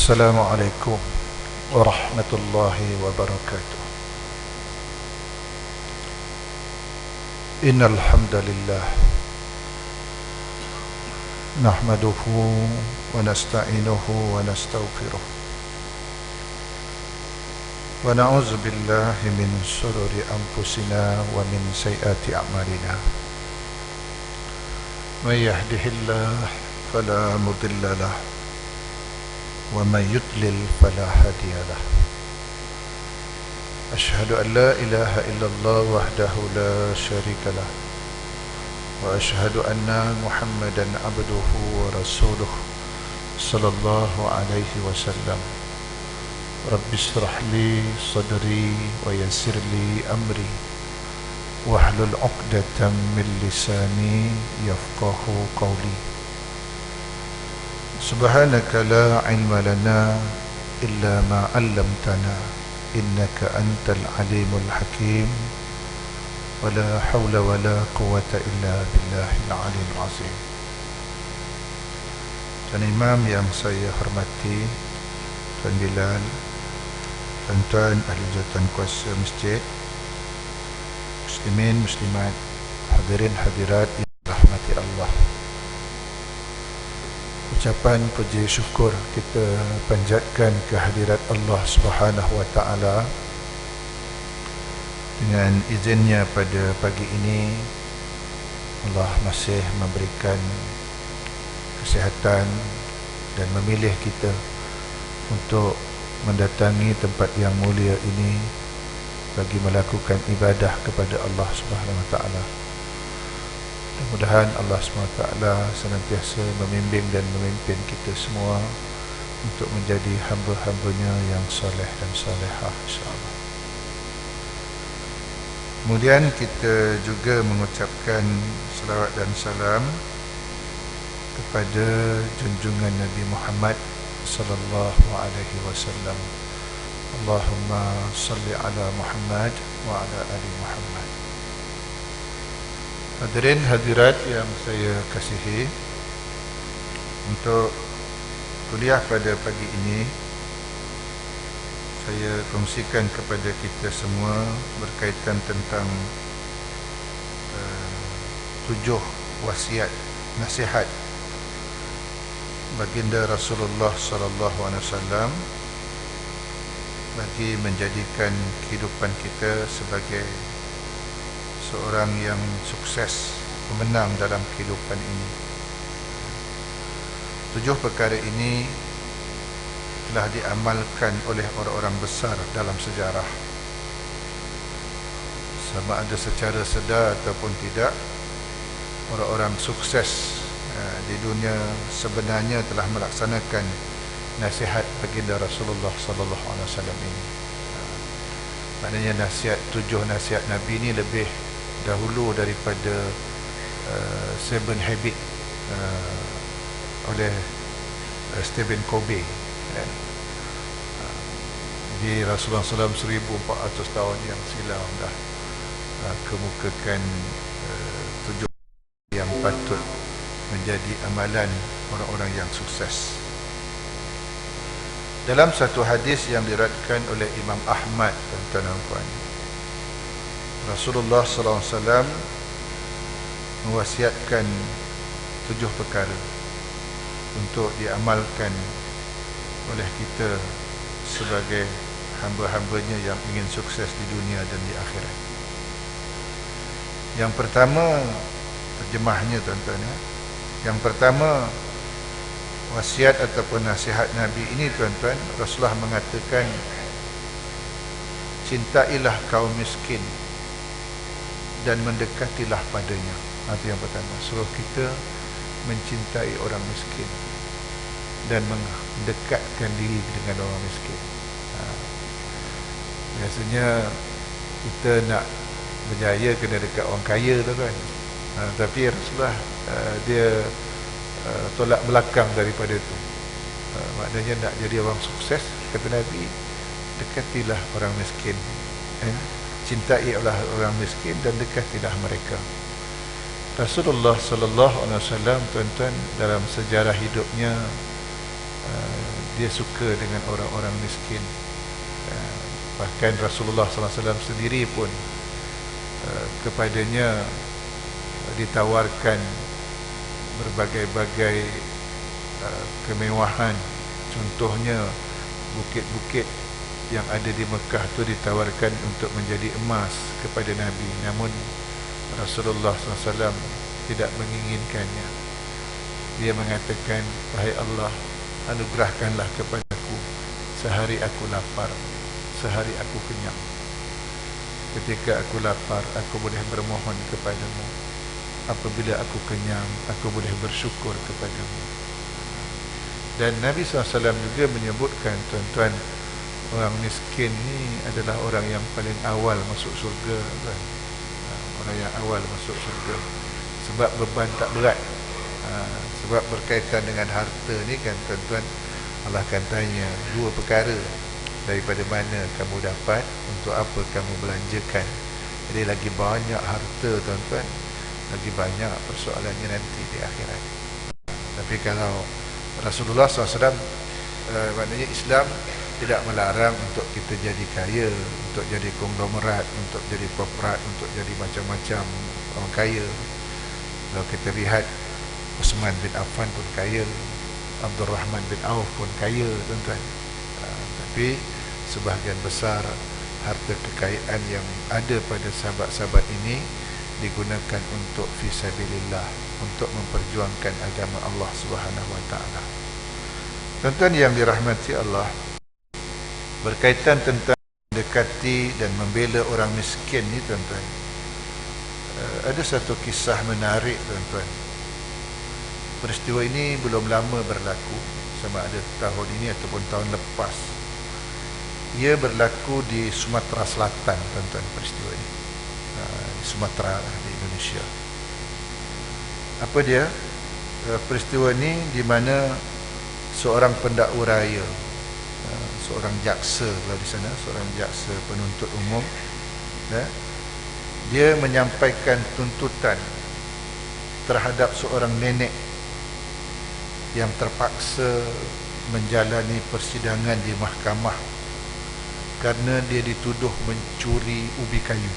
Assalamualaikum warahmatullahi wabarakatuh. Innal hamdalillah nahmaduhu wa nasta'inuhu wa nastaghfiruh wa na'udzu billahi min shururi anfusina wa min sayyiati a'malina. May yahdihillahu fala mudilla lahu wa may yudlil fala hadiya lahu. Asyhadu an la ilaha illallah wahdahu la syarika lah wa asyhadu anna Muhammadan abduhu wa rasuluh sallallahu alaihi wasallam. Rabbi shrah li sadri wa yassir li amri wahlul 'uqdatam min lisani yafqahu qawli. Subhanaka la ilma lana illa ma 'allamtana innaka antal alimul hakim wa la hawla wa la quwwata illa billahil aliyyil azim. Tuan Imam yang saya hormati, Tuan Bilal, tuan-tuan ahli jawatan kuasa masjid, muslimin muslimat, hadirin hadirat yang dirahmati Allah, ucapan puji syukur kita panjatkan kehadirat Allah Subhanahu wa taala. Dengan izinnya pada pagi ini Allah masih memberikan kesihatan dan memilih kita untuk mendatangi tempat yang mulia ini bagi melakukan ibadah kepada Allah Subhanahu wa taala. Mudah-mudahan Allah SWT senantiasa membimbing dan memimpin kita semua untuk menjadi hamba-hambanya yang soleh dan solehah, insyaAllah. Kemudian kita juga mengucapkan salawat dan salam kepada junjungan Nabi Muhammad sallallahu alaihi wasallam. Allahumma salli ala Muhammad wa ala ali Muhammad. Hadirin hadirat yang saya kasihi, untuk kuliah pada pagi ini saya kongsikan kepada kita semua berkaitan tentang 7 wasiat nasihat baginda Rasulullah sallallahu alaihi wasallam bagi menjadikan kehidupan kita sebagai seorang yang sukses, pemenang dalam kehidupan ini. 7 perkara ini telah diamalkan oleh orang-orang besar dalam sejarah, sama ada secara sedar ataupun tidak. Orang-orang sukses di dunia sebenarnya telah melaksanakan nasihat baginda Rasulullah sallallahu alaihi wasallam ini. Maknanya 7 nasihat Nabi ini lebih dahulu daripada 7 Habit oleh Stephen Covey. Di Rasulullah SAW 1400 tahun yang silam dah kemukakan 7 yang patut menjadi amalan orang-orang yang sukses. Dalam satu hadis yang diriwayatkan oleh Imam Ahmad, tuan-tuan dan puan, Rasulullah SAW mewasiatkan 7 perkara untuk diamalkan oleh kita sebagai hamba-hambanya yang ingin sukses di dunia dan di akhirat. Yang pertama, terjemahnya tuan-tuan ya. Yang pertama, wasiat ataupun nasihat Nabi ini tuan-tuan, Rasulullah mengatakan, cintailah kaum miskin dan mendekatilah padanya. Itu yang pertama, suruh kita mencintai orang miskin dan mendekatkan diri dengan orang miskin. Biasanya kita nak berjaya kena dekat orang kaya tu kan. Tapi Rasulullah dia tolak belakang daripada itu. Maknanya nak jadi orang sukses, kata Nabi, dekatilah orang miskin, cintailah orang miskin dan dekatilah mereka. Rasulullah sallallahu alaihi wasallam, tuan-tuan, dalam sejarah hidupnya dia suka dengan orang-orang miskin. Bahkan Rasulullah SAW sendiri pun kepadanya ditawarkan berbagai-bagai kemewahan. Contohnya bukit-bukit yang ada di Mekah itu ditawarkan untuk menjadi emas kepada Nabi, namun Rasulullah SAW tidak menginginkannya. Dia mengatakan, wahai Allah, anugerahkanlah kepadaku sehari aku lapar, sehari aku kenyang. Ketika aku lapar, aku boleh bermohon kepadamu. Apabila aku kenyang, aku boleh bersyukur kepadamu. Dan Nabi SAW juga menyebutkan, tuan-tuan, orang miskin ni adalah orang yang paling awal masuk surga, kan? Orang yang awal masuk surga. Sebab beban tak berat. Sebab berkaitan dengan harta ni kan, tuan-tuan, Allah akan tanya dua perkara. Daripada mana kamu dapat, untuk apa kamu belanjakan. Jadi lagi banyak harta, tuan-tuan, lagi banyak persoalannya nanti di akhirat. Tapi kalau Rasulullah SAW, maknanya Islam tidak melarang untuk kita jadi kaya, untuk jadi konglomerat, untuk jadi korporat, untuk jadi macam-macam orang kaya. Kalau kita lihat, Uthman bin Affan pun kaya, Abdul Rahman bin Auf pun kaya, tuan-tuan. Tapi sebahagian besar harta kekayaan yang ada pada sahabat-sahabat ini digunakan untuk fisabilillah, untuk memperjuangkan agama Allah Subhanahu wa taala. Tuan-tuan yang dirahmati Allah, berkaitan tentang mendekati dan membela orang miskin ni, tuan-tuan, ada satu kisah menarik, tuan-tuan. Peristiwa ini belum lama berlaku, sama ada tahun ini ataupun tahun lepas. Ia berlaku di Sumatera Selatan, tuan-tuan, peristiwa ini. Di Sumatera, di Indonesia. Apa dia? Peristiwa ini di mana seorang pendakwa raya, seorang jaksa kalau di sana, seorang jaksa penuntut umum, dia menyampaikan tuntutan terhadap seorang nenek yang terpaksa menjalani persidangan di mahkamah kerana dia dituduh mencuri ubi kayu.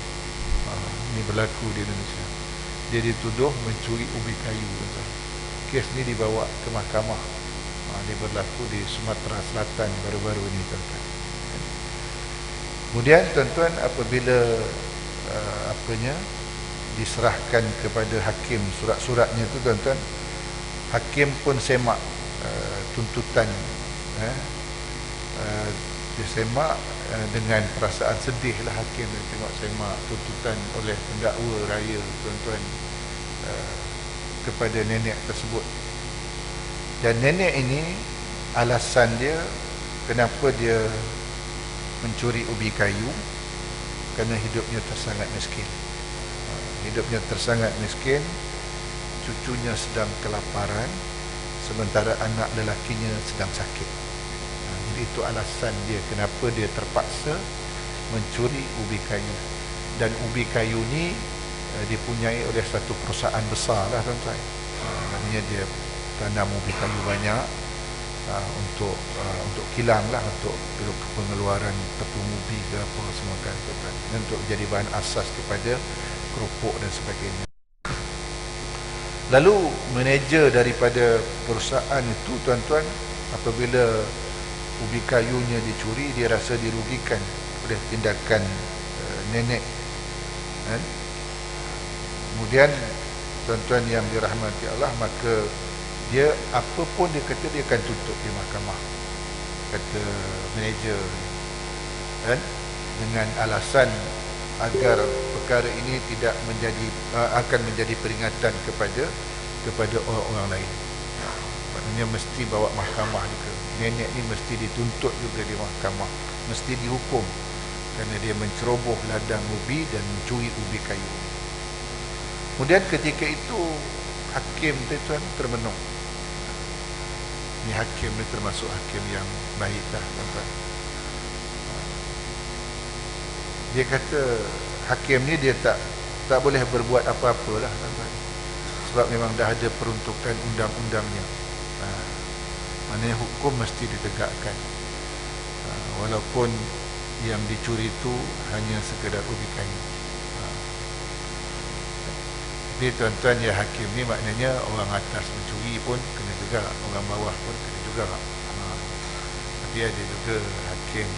Ini berlaku di Indonesia. Dia dituduh mencuri ubi kayu. Kes ni dibawa ke mahkamah. Dia berlaku di Sumatera Selatan baru-baru ini, tuan-tuan. Kemudian, tuan-tuan, apabila diserahkan kepada hakim surat-suratnya itu, tuan-tuan, hakim pun semak tuntutan. Dia semak dengan perasaan sedih lah hakim dia tengok semak tuntutan oleh pendakwa raya, tuan-tuan, kepada nenek tersebut. Dan nenek ini, alasan dia kenapa dia mencuri ubi kayu, kerana hidupnya tersangat miskin. Hidupnya tersangat miskin, cucunya sedang kelaparan, sementara anak lelakinya sedang sakit. Jadi itu alasan dia kenapa dia terpaksa mencuri ubi kayu. Dan ubi kayu ni dipunyai oleh satu perusahaan besar lah, tuan-tuan. Maknanya dia tanam ubi kayu banyak untuk kilang lah, untuk pengeluaran tepung ubi ke apa semua kan, tuan-tuan, untuk jadi bahan asas kepada kerupuk dan sebagainya. Lalu manager daripada perusahaan itu, tuan-tuan, apabila ubi kayunya dicuri, dia rasa dirugikan oleh tindakan nenek. Kemudian, tuan-tuan yang dirahmati Allah, maka dia apa pun dia kata dia akan tuntut di mahkamah, kata manager, dengan alasan agar perkara ini tidak akan menjadi peringatan kepada orang-orang lain. Maknanya mesti bawa mahkamah juga. Nenek ni mesti dituntut juga di mahkamah, mesti dihukum kerana dia menceroboh ladang ubi dan mencuri ubi kayu. Kemudian ketika itu hakim tu, tuan, termenung. Ini hakim ni termasuk hakim yang baik dah, tuan-tuan. Dia kata hakim ni dia tak boleh berbuat apa-apa lah, tuan-tuan. Sebab memang dah ada peruntukan undang-undangnya. Maknanya hukum mesti ditegakkan, walaupun yang dicuri itu hanya sekedar ubi kayu. Jadi tuan-tuan ya, hakim ni maknanya orang atas mencuri pun kena juga, orang bawah pun kena juga. Tapi ada juga hakim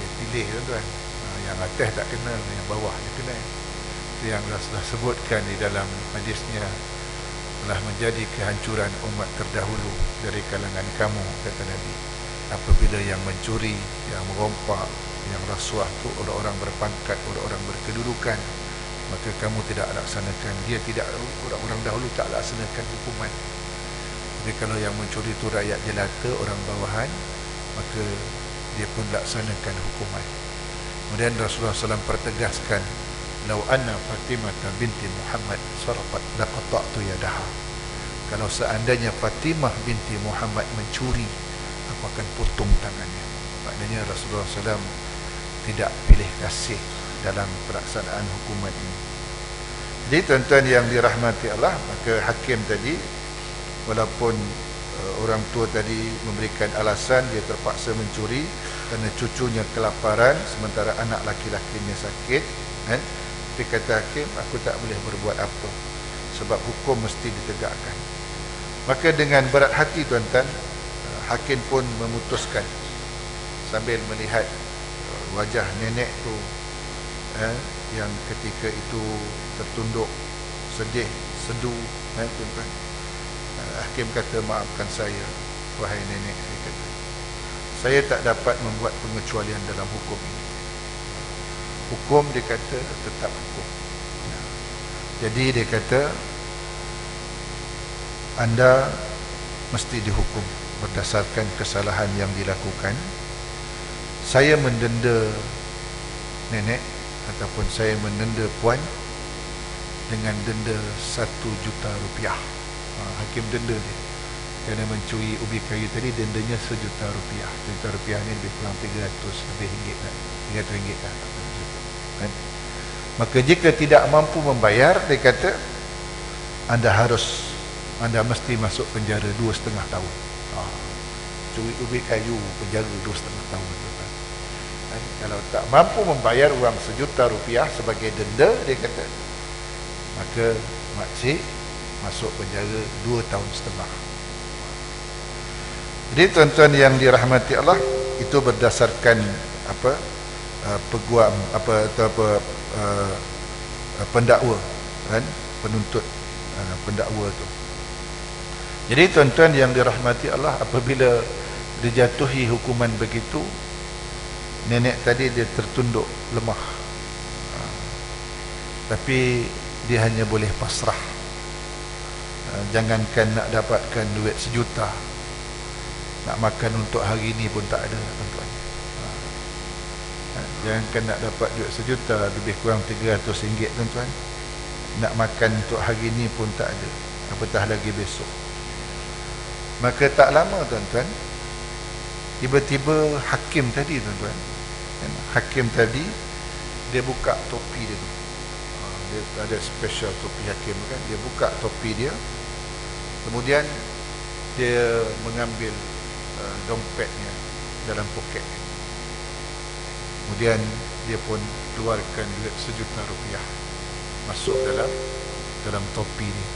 dia pilih tuan-tuan, yang atas tak kena, yang bawah dia kena. Itu yang Rasulullah sebutkan di dalam hadisnya, telah menjadi kehancuran umat terdahulu dari kalangan kamu, kata Nabi, apabila yang mencuri, yang merompak, yang rasuah itu orang-orang berpangkat, orang-orang berkedudukan, maka kamu tidak laksanakan, dia tidak, orang-orang dahulu tak laksanakan hukuman. Jadi kalau yang mencuri itu rakyat jelata, orang bawahan, maka dia pun laksanakan hukuman. Kemudian Rasulullah SAW pertegaskan, "Lau anna Fatimah binti Muhammad sarqat laqata'tu yadaha." Kalau seandainya Fatimah binti Muhammad mencuri, aku akan potong tangannya. Maknanya Rasulullah SAW tidak pilih kasih dalam pelaksanaan hukuman ini. Jadi tuan-tuan yang dirahmati Allah, maka hakim tadi, walaupun orang tua tadi memberikan alasan dia terpaksa mencuri kerana cucunya kelaparan sementara anak laki-lakinya sakit, kan? Tapi kata hakim, aku tak boleh berbuat apa, sebab hukum mesti ditegakkan. Maka dengan berat hati tuan-tuan, hakim pun memutuskan sambil melihat wajah nenek tu yang ketika itu tertunduk, sedih, sedu, tuan-tuan. Hakim kata, maafkan saya wahai nenek, dia kata, saya tak dapat membuat pengecualian dalam hukum ini. Hukum, dia kata, tetap hukum. Jadi dia kata, anda mesti dihukum berdasarkan kesalahan yang dilakukan. Saya mendenda nenek ataupun saya mendenda puan dengan denda 1 juta rupiah. Hakim denda dia kerana mencuri ubi kayu tadi, dendanya 1 juta rupiah. 1 juta rupiah ni lebih kurang 300 lebih ringgit lah, 300 ringgit lah, kan? Maka jika tidak mampu membayar, dia kata, anda mesti masuk penjara 2,5 tahun. Curi ubi kayu, penjara 2,5 tahun. Kalau tak mampu membayar wang 1 juta rupiah sebagai denda, dia kata, maka makcik masuk penjara 2,5 tahun. Jadi tuan-tuan yang dirahmati Allah, itu berdasarkan peguam pendakwa, kan, penuntut pendakwa tu. Jadi tuan-tuan yang dirahmati Allah, apabila dijatuhi hukuman begitu, nenek tadi dia tertunduk lemah, tapi dia hanya boleh pasrah. Jangankan nak dapatkan duit 1 juta, nak makan untuk hari ini pun tak ada, tuan-tuan. Jangankan nak dapat duit 1 juta, lebih kurang 300 ringgit, tuan-tuan. Nak makan untuk hari ini pun tak ada, apatah lagi besok. Maka tak lama, tuan-tuan, tiba-tiba hakim tadi, tuan-tuan, hakim tadi dia buka topi dia tu. Dia ada special topi hakim, kan? Dia buka topi dia, kemudian dia mengambil dompetnya dalam poket. Kemudian dia pun keluarkan duit 1 juta rupiah, masuk dalam topi dia.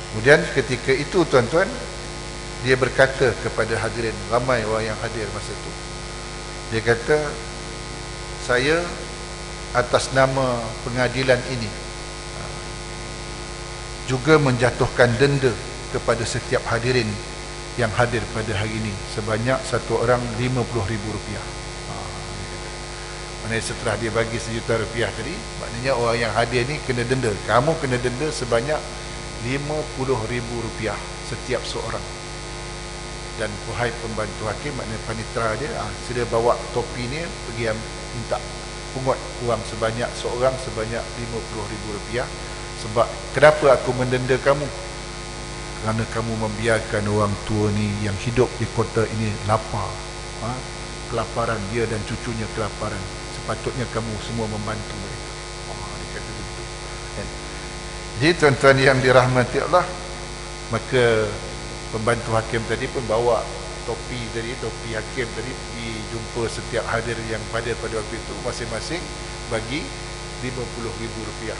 Kemudian ketika itu, tuan-tuan, dia berkata kepada hadirin, ramai orang yang hadir masa itu, dia kata, saya atas nama pengadilan ini juga menjatuhkan denda kepada setiap hadirin yang hadir pada hari ini sebanyak satu orang RM50,000. Maknanya setelah dia bagi 1 juta rupiah tadi, maknanya orang yang hadir ni kena denda, kamu kena denda sebanyak RM50,000 setiap seorang. Dan wahai pembantu hakim, maknanya panitera dia, sila bawa topi ni pergi minta pungut wang sebanyak seorang sebanyak RM50,000. Sebab kenapa aku mendenda kamu? Kerana kamu membiarkan orang tua ni yang hidup di kota ini lapar, kelaparan, dia dan cucunya kelaparan. Sepatutnya kamu semua membantu mereka. Dia kata begitu, kan? Jadi tuan-tuan yang dirahmati Allah, maka pembantu hakim tadi pun bawa topi hakim tadi, pergi jumpa setiap hadir yang pada waktu itu, masing-masing bagi RM50,000.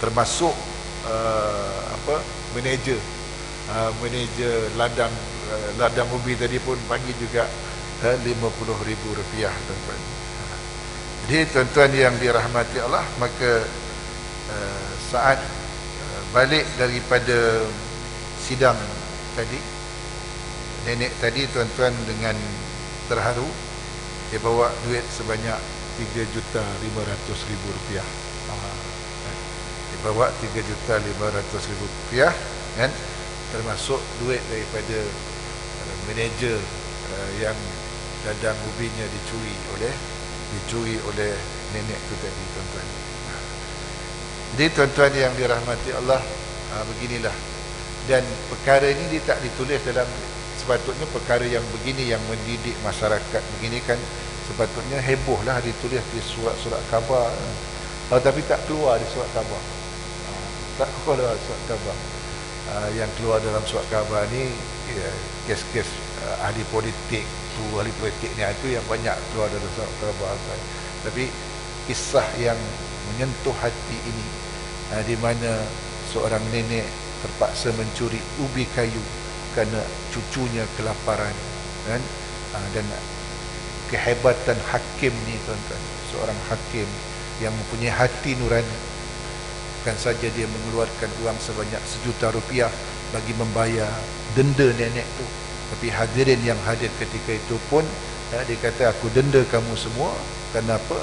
Termasuk manager ladang ubi tadi pun bagi juga RM50,000, tuan-tuan. Jadi tuan-tuan yang dirahmati Allah, maka saat balik daripada sidang tadi, nenek tadi tuan-tuan dengan terharu dia bawa duit sebanyak RM3,500,000. Dia bawa RM3,500,000 kan, termasuk duit daripada manager yang ladang ubinya dicuri oleh nenek tu tadi, tuan-tuan. Jadi tuan-tuan yang dirahmati Allah, beginilah. Dan perkara ini dia tak ditulis dalam, sepatutnya perkara yang begini yang mendidik masyarakat begini kan sepatutnya heboh lah ditulis di surat khabar. Tapi tak keluar di surat khabar. Tak keluar surat khabar. Yang keluar dalam surat khabar ni kes-kes ahli politik ni, itu yang banyak keluar dalam surat khabar. Tapi kisah yang menyentuh hati ini, di mana seorang nenek terpaksa mencuri ubi kayu kerana cucunya kelaparan, kan? Dan kehebatan hakim ni, tuan-tuan, seorang hakim yang mempunyai hati nurani, bukan saja dia mengeluarkan uang sebanyak RM1,000,000 bagi membayar denda nenek tu, tapi hadirin yang hadir ketika itu pun dia kata, aku denda kamu semua. Kenapa?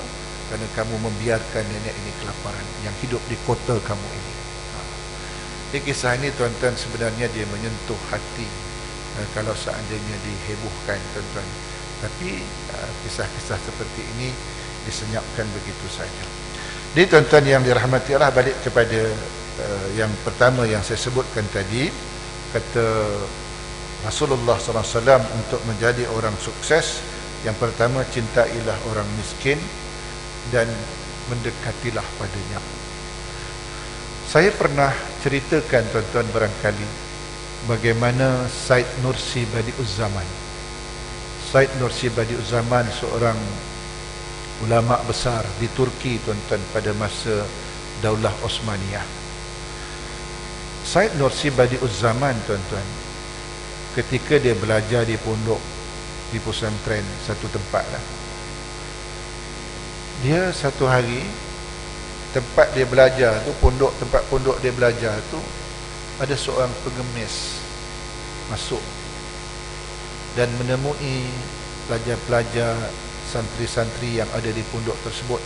Kerana kamu membiarkan nenek ini kelaparan yang hidup di kota kamu ini. Jadi kisah ini, tuan-tuan, sebenarnya dia menyentuh hati kalau seandainya dihebohkan, tuan-tuan. Tapi kisah-kisah seperti ini disenyapkan begitu saja. Jadi tuan-tuan yang dirahmati Allah, balik kepada yang pertama yang saya sebutkan tadi, kata Rasulullah SAW untuk menjadi orang sukses, yang pertama, cintailah orang miskin dan mendekatilah padanya. Saya pernah ceritakan, tuan-tuan, barangkali bagaimana Said Nursi Badi'uzzaman. Said Nursi Badi'uzzaman seorang ulama besar di Turki, tuan-tuan, pada masa Daulah Osmaniyah. Said Nursi Badi'uzzaman, tuan-tuan, ketika dia belajar di pondok, di pesantren satu tempat lah, dia satu hari, tempat dia belajar tu, tempat pondok dia belajar tu, ada seorang pengemis masuk dan menemui pelajar-pelajar, santri-santri yang ada di pondok tersebut,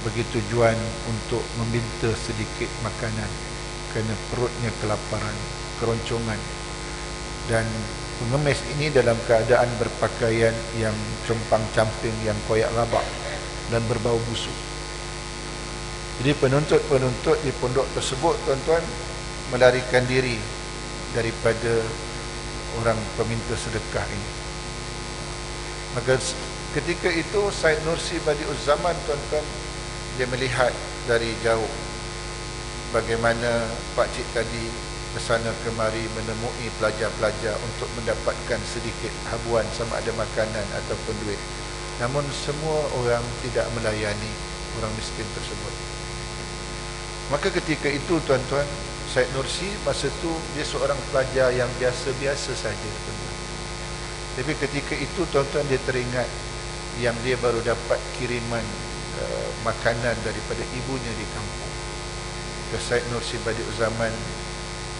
bagi tujuan untuk meminta sedikit makanan kerana perutnya kelaparan, keroncongan. Dan pengemis ini dalam keadaan berpakaian yang compang-camping, yang koyak rabak dan berbau busuk. Jadi penuntut-penuntut di pondok tersebut, tuan-tuan, melarikan diri daripada orang peminta sedekah ini. Maka ketika itu Said Nursi Badi'uzzaman, tuan-tuan, dia melihat dari jauh bagaimana pakcik tadi kesana kemari menemui pelajar-pelajar untuk mendapatkan sedikit habuan, sama ada makanan ataupun duit. Namun semua orang tidak melayani orang miskin tersebut. Maka ketika itu, tuan-tuan, Said Nursi masa itu dia seorang pelajar yang biasa-biasa saja, tuan-tuan. Tapi ketika itu, tuan-tuan, dia teringat yang dia baru dapat kiriman makanan daripada ibunya di kampung. Said Nursi Badi'uzzaman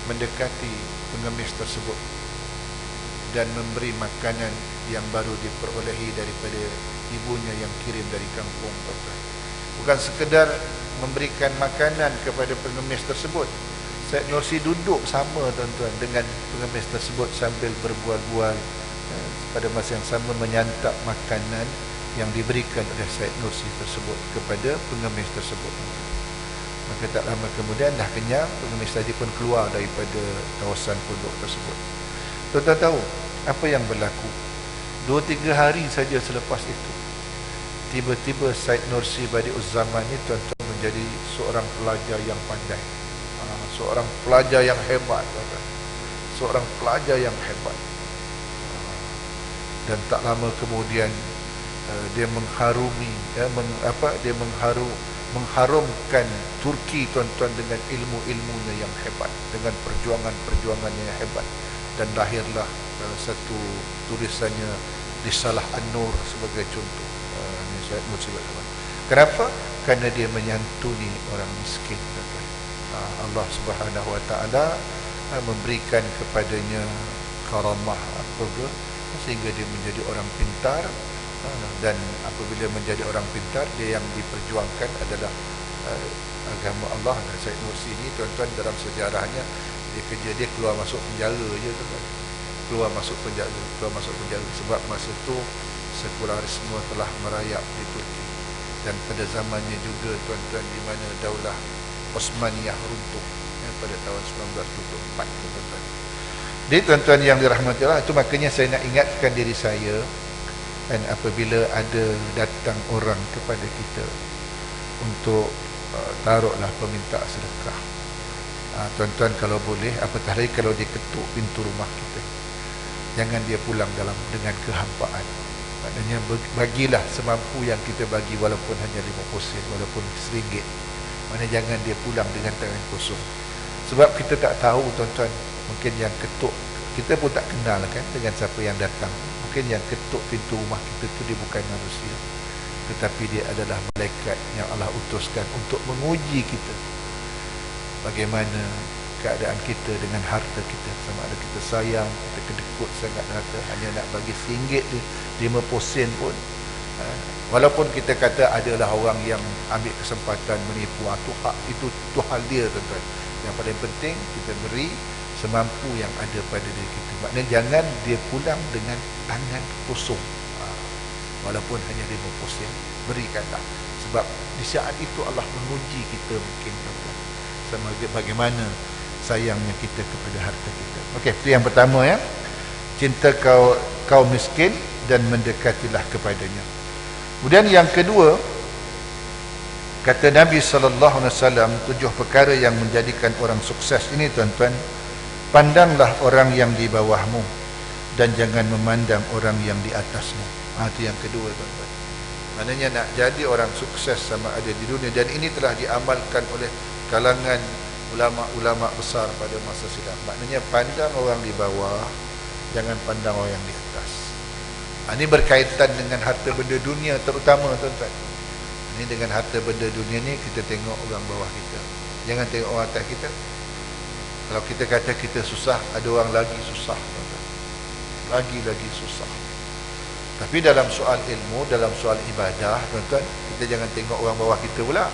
mendekati pengemis tersebut dan memberi makanan yang baru diperolehi daripada ibunya yang kirim dari kampung, tuan-tuan. Bukan sekedar memberikan makanan kepada pengemis tersebut, Said Nursi duduk sama, tuan-tuan, dengan pengemis tersebut sambil berbual-bual, pada masa yang sama menyantap makanan yang diberikan oleh Said Nursi tersebut kepada pengemis tersebut. Maka tak lama kemudian dah kenyang, pengemis tadi pun keluar daripada kawasan pondok tersebut. Tuan-tuan tahu apa yang berlaku? 2-3 hari saja selepas itu, tiba-tiba Said Nursi Badi'uzzaman ni, tuan-tuan, menjadi seorang pelajar yang pandai, seorang pelajar yang hebat, tuan-tuan. seorang pelajar yang hebat. Dan tak lama kemudian dia mengharumi mengharumkan Turki, tuan-tuan, dengan ilmu-ilmunya yang hebat, dengan perjuangannya yang hebat. Dan lahirlah satu tulisannya Risalah An-Nur sebagai contoh. Ini saya sebut. Kenapa? Kerana dia menyantuni orang miskin. Allah Subhanahu Wa Taala memberikan kepadanya karamah sehingga dia menjadi orang pintar. Dan apabila menjadi orang pintar, dia yang diperjuangkan adalah agama Allah. Dan Syed Nursi ini, tuan-tuan, dalam sejarahnya dia keluar masuk penjara je, tuan-tuan. Keluar masuk penjara sebab masa itu sekularisme telah merayap di Turki. Dan pada zamannya juga, tuan-tuan, di mana Daulah Osmaniyah runtuh pada tahun 1924, tuan-tuan. Jadi, tuan-tuan yang dirahmati Allah, itu makanya saya nak ingatkan diri saya. Dan apabila ada datang orang kepada kita untuk taruhlah peminta sedekah, tuan-tuan, kalau boleh, apatah lagi kalau dia ketuk pintu rumah kita, jangan dia pulang dengan kehampaan. Maknanya bagilah semampu yang kita bagi, walaupun hanya 50 sen, walaupun RM1. Maknanya jangan dia pulang dengan tangan kosong. Sebab kita tak tahu, tuan-tuan, mungkin yang ketuk, kita pun tak kenal kan dengan siapa yang datang. Mungkin yang ketuk pintu rumah kita tu dia bukan manusia, tetapi dia adalah malaikat yang Allah utuskan untuk menguji kita bagaimana keadaan kita dengan harta kita. Sama ada kita sayang, kita kedekut sangat harta, hanya nak bagi RM1 tu, 50 sen pun. Walaupun kita kata adalah orang yang ambil kesempatan menipu, itu hal dia, tuan-tuan. Yang paling penting kita beri semampu yang ada pada diri kita. Maknanya jangan dia pulang dengan tangan kosong. Walaupun hanya 50 sen, berikanlah. Sebab di saat itu Allah menguji kita mungkin, tuan-tuan, sama bagaimana sayangnya kita kepada harta kita. Okey, itu yang pertama ya. Cinta kau miskin dan mendekatilah kepadanya. Kemudian yang kedua, kata Nabi SAW, 7 perkara yang menjadikan orang sukses ini, tuan-tuan. Pandanglah orang yang di bawahmu dan jangan memandang orang yang di atasmu. Itu yang kedua, tuan-tuan. Maknanya nak jadi orang sukses sama ada di dunia, dan ini telah diamalkan oleh kalangan ulama-ulama besar pada masa silam. Maknanya pandang orang di bawah, jangan pandang orang yang di atas. Ini berkaitan dengan harta benda dunia terutama, tuan-tuan. Ini dengan harta benda dunia ni, kita tengok orang bawah kita, jangan tengok orang atas kita. Kalau kita kata kita susah, ada orang lagi susah, tuan-tuan. Lagi susah. Tapi dalam soal ilmu, dalam soal ibadah, tuan-tuan, kita jangan tengok orang bawah kita pula.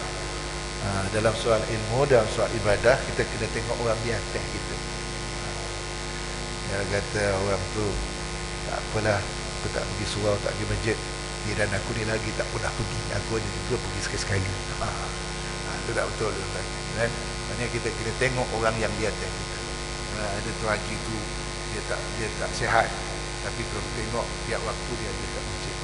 Dalam soal ilmu, dalam soal ibadah, kita kena tengok orang di atas kita. Dia kata orang tu, tak apalah, aku tak pergi surau, tak pergi masjid, dan aku ni lagi tak pernah pergi, aku hanya juga pergi sekali-sekali. Itu tak betul, tuan-tuan, kan? Maknanya kita kena tengok orang yang di atas kita. Ada tuan haji tu, dia tak sihat, tapi kalau tengok tiap waktu dia ada kat masjid.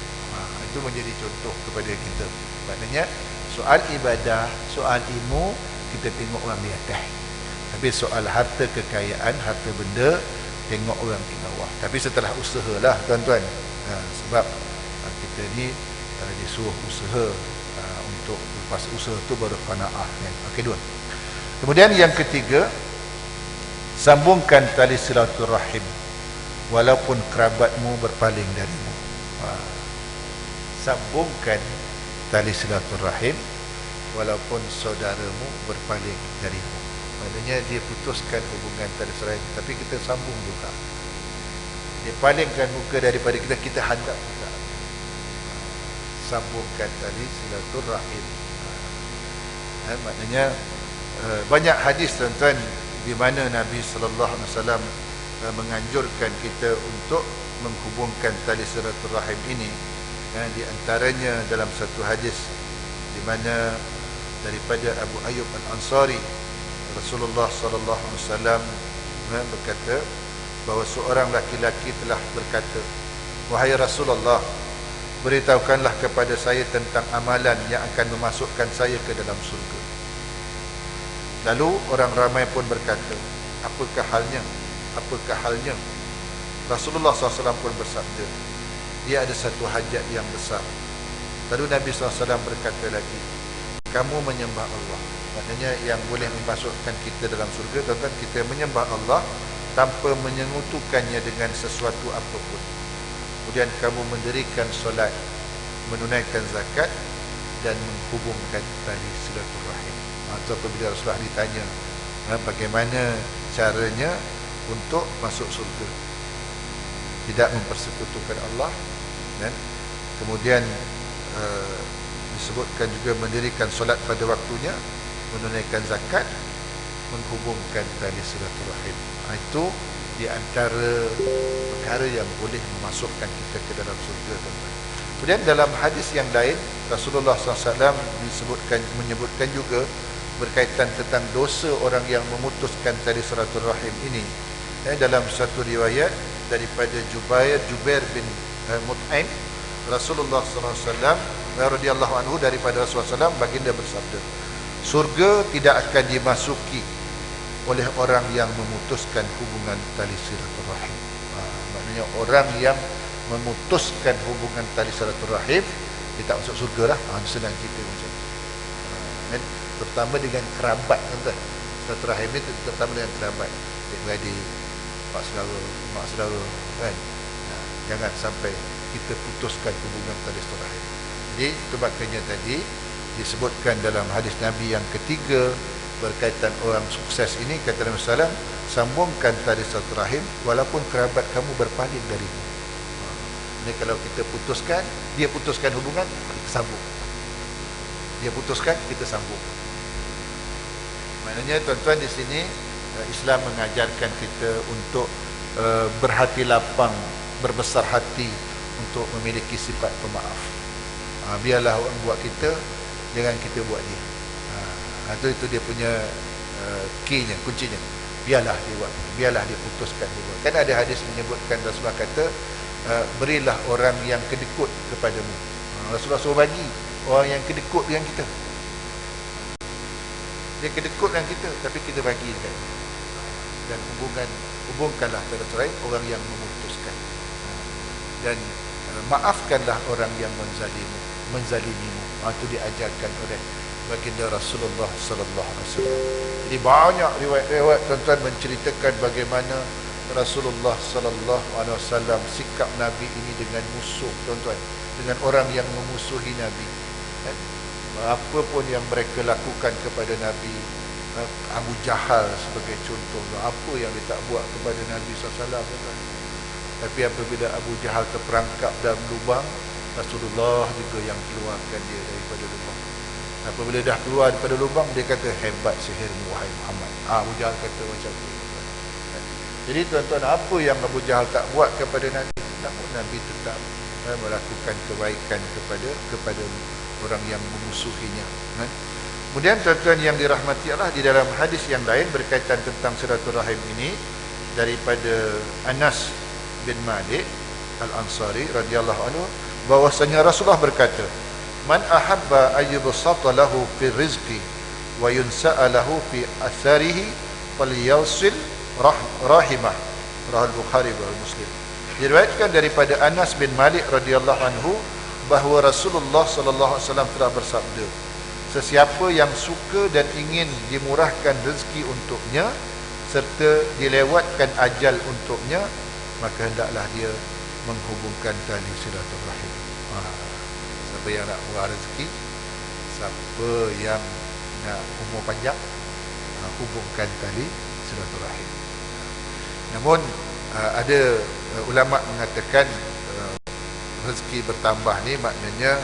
Itu menjadi contoh kepada kita. Maknanya soal ibadah, soal ilmu, kita tengok orang di atas. Tapi soal harta kekayaan, harta benda, tengok orang di bawah. Tapi setelah usahalah, tuan-tuan. Sebab kita ni disuruh usaha, untuk lepas usaha tu baru qanaah. Okey, 2. Kemudian yang ketiga, sambungkan tali silaturahim walaupun kerabatmu berpaling darimu. Sambungkan tali silaturahim walaupun saudaramu berpaling darimu. Maknanya dia putuskan hubungan tali silaturahim, tapi kita sambung juga. Dia palingkan muka daripada kita, kita hadap juga. Sambungkan tali silaturahim. Maknanya banyak hadis, tuan-tuan, di mana Nabi SAW menganjurkan kita untuk menghubungkan tali silaturahim ini. Di antaranya dalam satu hadis di mana daripada Abu Ayyub Al-Ansari, Rasulullah SAW berkata bahawa seorang laki-laki telah berkata, "Wahai Rasulullah, beritahukanlah kepada saya tentang amalan yang akan memasukkan saya ke dalam surga." Lalu orang ramai pun berkata, "Apakah halnya? apakah halnya? Rasulullah SAW pun bersabda, dia ada satu hajat yang besar. Lalu Nabi SAW berkata lagi, kamu menyembah Allah. Maknanya yang boleh memasukkan kita dalam surga, tuan-tuan, kita menyembah Allah tanpa menyekutukannya dengan sesuatu apapun. Kemudian kamu mendirikan solat, menunaikan zakat, dan menghubungkan tali silaturahim. Itu apabila Rasulullah ditanya bagaimana caranya untuk masuk surga, tidak mempersekutukan Allah, dan kemudian disebutkan juga mendirikan solat pada waktunya, menunaikan zakat, menghubungkan tali silaturahim. Itu di antara perkara yang boleh memasukkan kita ke dalam surga, tuan-tuan. Kemudian dalam hadis yang lain, Rasulullah SAW menyebutkan juga berkaitan tentang dosa orang yang memutuskan tali silaturahim ini. Dalam satu riwayat daripada Jubair bin Mut'im, Rasulullah SAW radhiyallahu anhu, daripada Rasulullah SAW, baginda bersabda, surga tidak akan dimasuki oleh orang yang memutuskan hubungan tali silaturahim. Maknanya orang yang memutuskan hubungan tali silaturahim, dia tak masuk surga lah. Senang cerita macam tu. Terutama dengan kerabat, tuan-tuan. Silaturahim ni terutama dengan kerabat, adik-beradik, mak saudara, kan? Jangan sampai kita putuskan hubungan tali silaturahim. Jadi itu maknanya tadi disebutkan dalam hadis Nabi yang ketiga berkaitan orang sukses ini, kata Nabi SAW, sambungkan tali silaturahim walaupun kerabat kamu berpaling darimu. Ini kalau kita putuskan, dia putuskan hubungan, kita sambung. Dia putuskan, kita sambung. Maknanya tuan-tuan, di sini Islam mengajarkan kita untuk berhati lapang, berbesar hati untuk memiliki sifat pemaaf. Biarlah orang buat kita, jangan kita buat dia. Itu dia punya key-nya, kuncinya. Biarlah dia buat, biarlah dia putuskan dia buat. Kan ada hadis menyebutkan, Rasulullah kata, berilah orang yang kedekut kepadamu. Rasulullah suruh bagi orang yang kedekut dengan kita. Dia kedekut dengan kita, tapi kita bagi dekat. Dan hubungkanlah terus orang yang memutuskan. Dan maafkanlah orang yang menzalimimu. Itu diajarkan oleh baginda Rasulullah sallallahu alaihi wasallam. Jadi banyak riwayat-riwayat, tuan-tuan, menceritakan bagaimana Rasulullah sallallahu alaihi wasallam sikap Nabi ini dengan musuh, tuan-tuan, dengan orang yang memusuhi Nabi. Apa pun yang mereka lakukan kepada Nabi, Abu Jahal sebagai contoh, apa yang dia tak buat kepada Nabi sallallahu alaihi wasallam. Tapi apabila Abu Jahal terperangkap dalam lubang, Rasulullah juga yang keluarkan dia daripada lubang. Apabila dah keluar daripada lubang, dia kata, hebat sihirmu wahai Muhammad. Abu Jahal kata macam tu. Jadi tuan-tuan, apa yang Abu Jahal tak buat kepada Nabi, namun Nabi tetap melakukan kebaikan kepada orang yang memusuhinya. Kemudian tuan-tuan yang dirahmati Allah, di dalam hadis yang lain berkaitan tentang silaturahim ini, daripada Anas bin Malik Al-Ansari radhiyallahu anhu, bahwasanya Rasulullah berkata, man ahabba ayyubsata lahu fi rizqi wa yunsa'a lahu fi atharihi falyasil rahimah. Rahul Bukhari wa Muslim. Diriwayatkan daripada Anas bin Malik radhiyallahu anhu bahawa Rasulullah sallallahu alaihi wasallam telah bersabda, sesiapa yang suka dan ingin dimurahkan rezeki untuknya serta dilewatkan ajal untuknya, maka hendaklah dia menghubungkan tali silaturahim. Siapa yang nak murah rezeki, siapa yang nak umur panjang, hubungkan tali silaturahim. Namun ada ulama mengatakan rezeki bertambah ni maknanya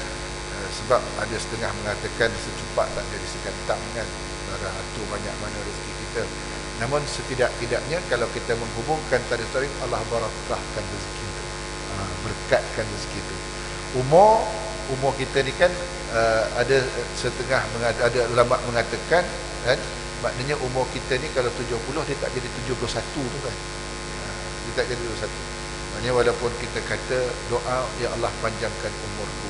sebab ada setengah mengatakan secupak tak jadi sekantang, kan, darah tu banyak mana rezeki kita. Namun setidak-tidaknya kalau kita menghubungkan tali silaturahim, Allah barakahkan rezeki itu, berkatkan rezeki itu. Umur kita ni kan ada setengah ada ulama mengatakan, kan, maknanya umur kita ni kalau 70 dia tak jadi 71 tu, kan. Dia tak jadi 71. Maknanya walaupun kita kata doa, ya Allah panjangkan umurku,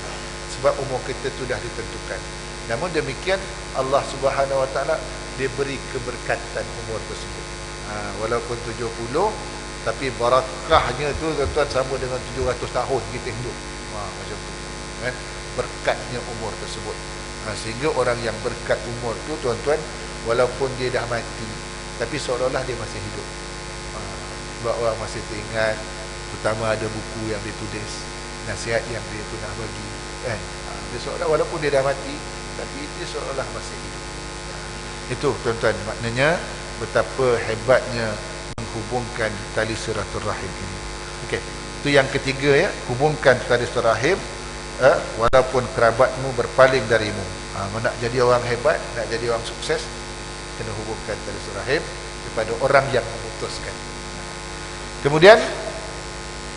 sebab umur kita tu dah ditentukan. Namun demikian Allah Subhanahu Wa Taala dia beri keberkatan umur tersebut. Walaupun 70, tapi barakahnya tu tuan-tuan sama dengan 700 tahun kita hidup. Macam tu kan, berkatnya umur tersebut. Sehingga orang yang berkat umur tu tuan-tuan, walaupun dia dah mati, tapi seolah-olah dia masih hidup. Sebab orang masih teringat, terutama ada buku yang ditulis, nasihat yang dia pernah bagi kan. Dia seolah walaupun dia dah mati, tapi dia seolah-olah masih hidup. Itu tuan-tuan, maknanya betapa hebatnya menghubungkan tali silaturahim ini. Okey, itu yang ketiga ya, hubungkan tali silaturahim walaupun kerabatmu berpaling darimu. Nak jadi orang hebat, nak jadi orang sukses, kena hubungkan tali silaturahim kepada orang yang memutuskan. Kemudian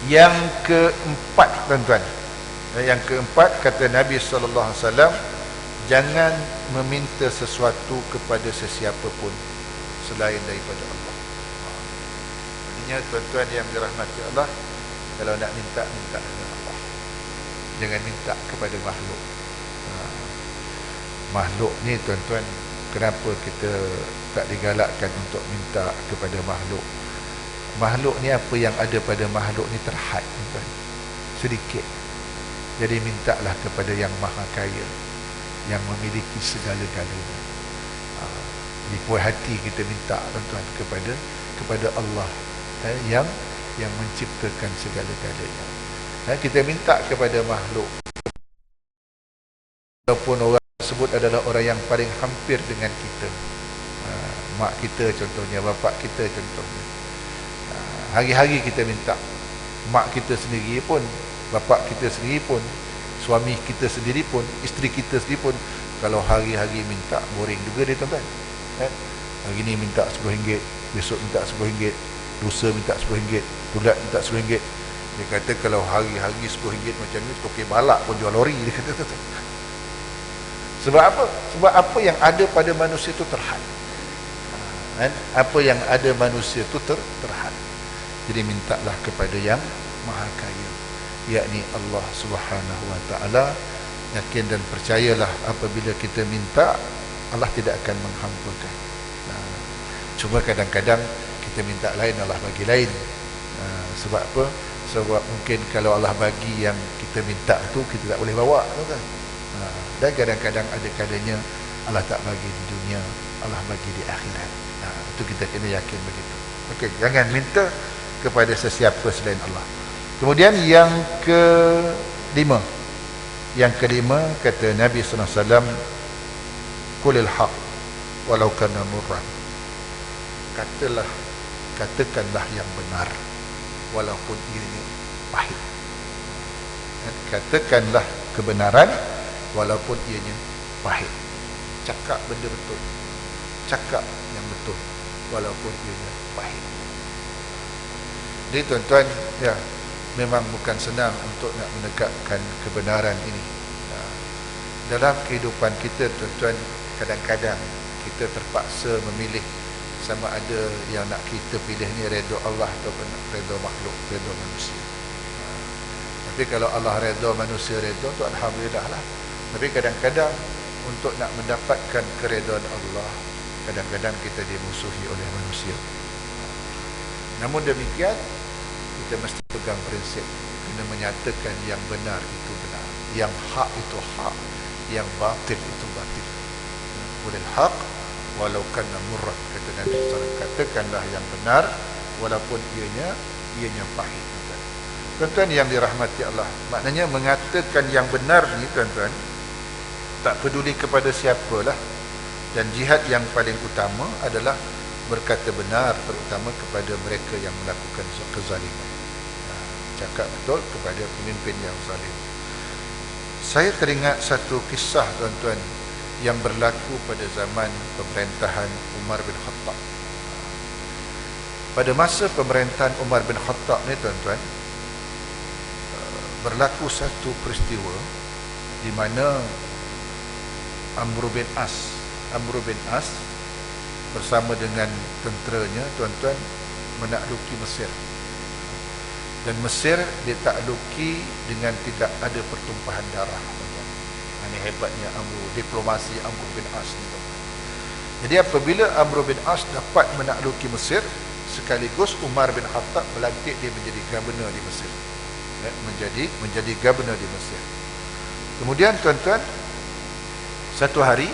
yang keempat tuan-tuan, yang keempat kata Nabi SAW, jangan meminta sesuatu kepada sesiapa pun selain daripada Allah. Maksudnya tuan-tuan yang dirahmati Allah, kalau nak minta, minta dengan Allah, jangan minta kepada makhluk. Makhluk ni tuan-tuan, kenapa kita tak digalakkan untuk minta kepada makhluk? Makhluk ni, apa yang ada pada makhluk ni terhad tuan-tuan, sedikit. Jadi mintalah kepada yang maha kaya, yang memiliki segala-galanya. Di puas hati kita minta tuan-tuan kepada Allah yang menciptakan segala-galanya. Kita minta kepada makhluk, walaupun orang tersebut adalah orang yang paling hampir dengan kita, mak kita contohnya, bapak kita contohnya. Hari-hari kita minta, mak kita sendiri pun, bapak kita sendiri pun, suami kita sendiri pun, isteri kita sendiri pun, kalau hari-hari minta, boring juga dia tuan-tuan. Hari ni minta RM10, besok minta RM10, lusa minta RM10, bulat minta RM10. Dia kata kalau hari-hari RM10 macam ni, tokek balak pun jual lori, dia kata. Sebab apa? Sebab apa yang ada pada manusia itu terhad. Apa yang ada manusia itu terhad. Jadi mintalah kepada yang maha kaya, yakni Allah Subhanahu wa ta'ala. Yakin dan percayalah, apabila kita minta, Allah tidak akan menghampakan. Cuma kadang-kadang kita minta lain, Allah bagi lain. Sebab apa? Sebab mungkin kalau Allah bagi yang kita minta tu, kita tak boleh bawa, kan? Dan kadang-kadang ada kalanya Allah tak bagi di dunia, Allah bagi di akhirat. Itu kita kena yakin begitu. Okey, jangan minta kepada sesiapa selain Allah. Kemudian yang kelima, kata Nabi SAW, qulil haq walau kana murran, katakanlah yang benar walaupun ianya pahit. Katakanlah kebenaran walaupun ianya pahit. Cakap benda betul, cakap yang betul walaupun ianya pahit. Jadi tuan-tuan, ya, memang bukan senang untuk nak menegakkan kebenaran ini. Dalam kehidupan kita tuan-tuan, kadang-kadang kita terpaksa memilih sama ada yang nak kita pilih ni redha Allah ataupun redha makhluk, redha manusia. Tapi kalau Allah redha, manusia redha, tu alhamdulillah lah. Tapi kadang-kadang untuk nak mendapatkan keredaan Allah, kadang-kadang kita dimusuhi oleh manusia. Namun demikian, kita mesti pegang prinsip, kena menyatakan yang benar itu benar, yang hak itu hak, yang batil itu batil. Qulil haq walau kana murran, kata Nabi SAW, katakanlah yang benar walaupun ianya pahit. Tuan-tuan yang dirahmati Allah, maknanya mengatakan yang benar ni tuan-tuan, tak peduli kepada siapalah. Dan jihad yang paling utama adalah berkata benar, terutama kepada mereka yang melakukan kezaliman. Cakap betul kepada pemimpin yang zalim. Saya teringat satu kisah tuan-tuan yang berlaku pada zaman pemerintahan Umar bin Khattab. Pada masa pemerintahan Umar bin Khattab ni tuan-tuan, berlaku satu peristiwa di mana Amr bin As bersama dengan tenteranya tuan-tuan menakluki Mesir. Dan Mesir ditakluki dengan tidak ada pertumpahan darah, tuan-tuan. Ini hebatnya diplomasi Amr bin As ni, tuan-tuan. Jadi apabila Amr bin As dapat menakluki Mesir, sekaligus Umar bin Khattab melantik dia menjadi governor di Mesir. Menjadi governor di Mesir. Kemudian tuan-tuan, satu hari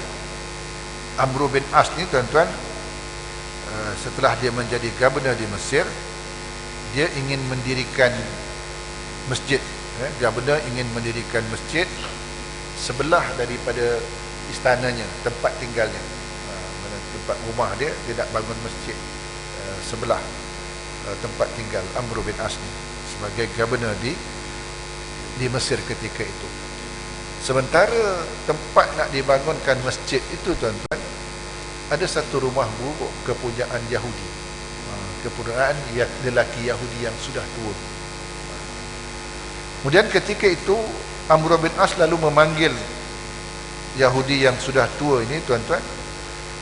Amr bin As ni tuan-tuan, setelah dia menjadi governor di Mesir, dia ingin mendirikan masjid. Governor ingin mendirikan masjid sebelah daripada istananya, tempat tinggalnya, tempat rumah dia. Dia nak bangun masjid sebelah tempat tinggal Amr bin As ni sebagai governor di Mesir ketika itu. Sementara tempat nak dibangunkan masjid itu tuan-tuan, ada satu rumah buruk kepunyaan Yahudi, kepunyaan lelaki Yahudi yang sudah tua. Kemudian ketika itu Amr bin As lalu memanggil Yahudi yang sudah tua ini tuan-tuan,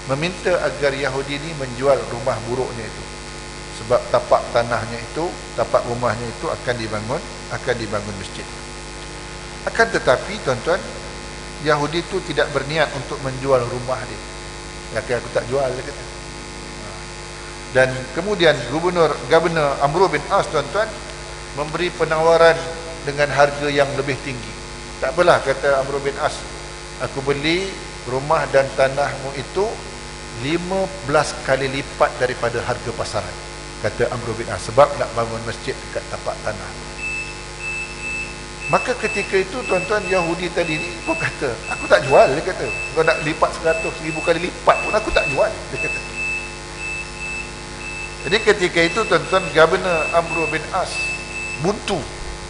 meminta agar Yahudi ini menjual rumah buruknya itu, sebab tapak tanahnya itu, tapak rumahnya itu akan dibangun masjid. Akan tetapi tuan-tuan, Yahudi itu tidak berniat untuk menjual rumah dia. Aku tak jual, dia kata. Dan kemudian Governor Amr bin As tuan-tuan memberi penawaran dengan harga yang lebih tinggi. Tak apalah, kata Amr bin As, aku beli rumah dan tanahmu itu 15 kali lipat daripada harga pasaran, kata Amr bin As, sebab nak bangun masjid dekat tapak tanah. Maka ketika itu tuan-tuan, Yahudi tadi ni pun kata, aku tak jual, dia kata. Kau nak lipat 100,000 kali lipat pun aku tak jual, dia kata. Jadi ketika itu tuan-tuan, Governor Amr bin As buntu.